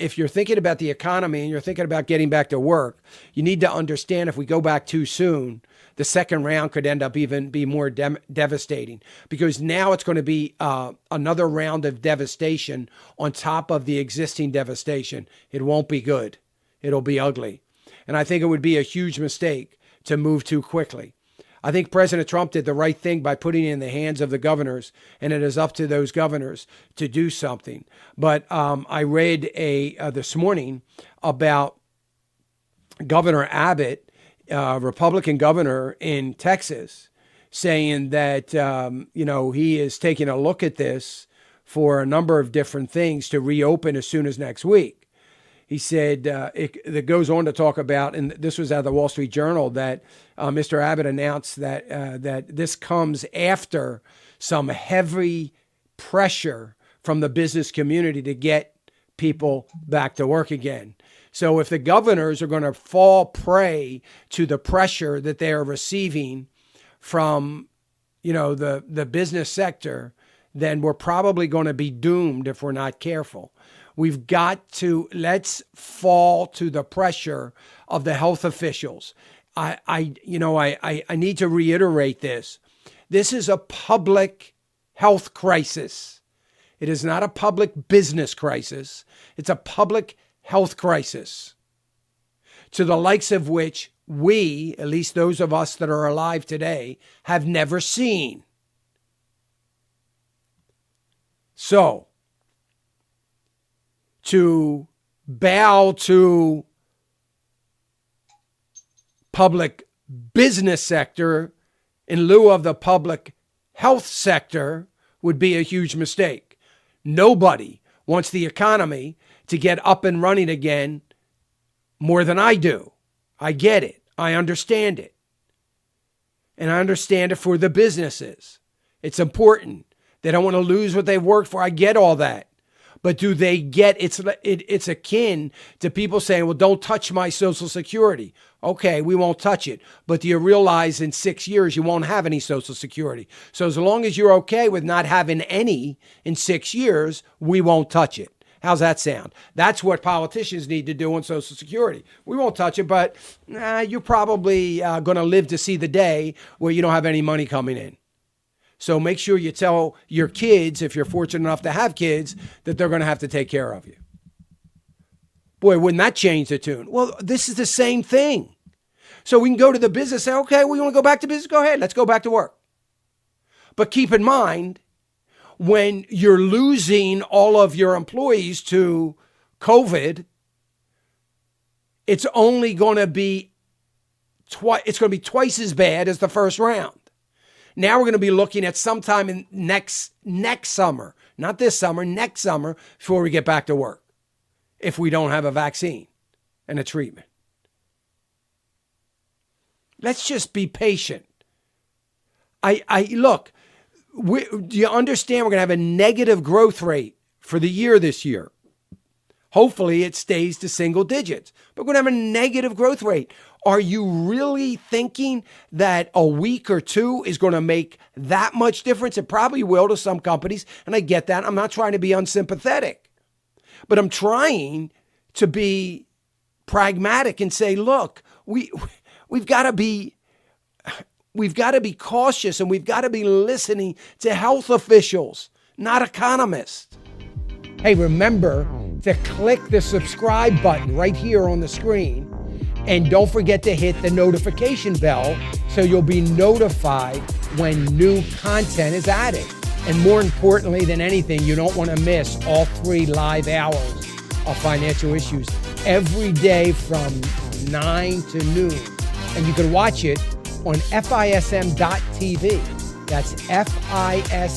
if you're thinking about the economy and you're thinking about getting back to work, you need to understand if we go back too soon, the second round could end up even be more devastating, because now it's going to be another round of devastation on top of the existing devastation. It won't be good. It'll be ugly. And I think it would be a huge mistake to move too quickly. I think President Trump did the right thing by putting it in the hands of the governors, and it is up to those governors to do something. But I read this morning about Governor Abbott, Republican governor in Texas, saying that he is taking a look at this for a number of different things to reopen as soon as next week. He said, it goes on to talk about, and this was out of the Wall Street Journal, that Mr. Abbott announced that this comes after some heavy pressure from the business community to get people back to work again. So if the governors are going to fall prey to the pressure that they are receiving from, the business sector, then we're probably going to be doomed if we're not careful. We've got to, let's fall to the pressure of the health officials. I need to reiterate this. This is a public health crisis. It is not a public business crisis. It's a public health crisis, to the likes of which we, at least those of us that are alive today, have never seen. So, to bow to public business sector in lieu of the public health sector would be a huge mistake. Nobody wants the economy to get up and running again more than I do. I get it. I understand it. And I understand it for the businesses. It's important. They don't want to lose what they've worked for. I get all that. But do they get, it's akin to people saying, well, don't touch my Social Security. Okay, we won't touch it. But do you realize in 6 years you won't have any Social Security? So as long as you're okay with not having any in 6 years, we won't touch it. How's that sound? That's what politicians need to do on Social Security. We won't touch it, but you're probably going to live to see the day where you don't have any money coming in. So make sure you tell your kids, if you're fortunate enough to have kids, that they're going to have to take care of you. Boy, wouldn't that change the tune? Well, this is the same thing. So we can go to the business and say, okay, we want to go back to business? Go ahead. Let's go back to work. But keep in mind, when you're losing all of your employees to COVID, it's only going to be twice as bad as the first round. Now we're going to be looking at sometime in next summer, not this summer, next summer, before we get back to work, if we don't have a vaccine and a treatment. Let's just be patient. Look, do you understand we're going to have a negative growth rate for the year this year? Hopefully it stays to single digits, but we're going to have a negative growth rate. Are you really thinking that a week or two is going to make that much difference? It probably will to some companies, and I get that. I'm not trying to be unsympathetic, but I'm trying to be pragmatic and say, look, we've got to be cautious, and we've got to be listening to health officials, not economists. Hey, remember to click the subscribe button right here on the screen. And don't forget to hit the notification bell so you'll be notified when new content is added. And more importantly than anything, you don't want to miss all 3 live hours of Financial Issues every day from 9 to noon. And you can watch it on FISM.tv. That's FISM.tv.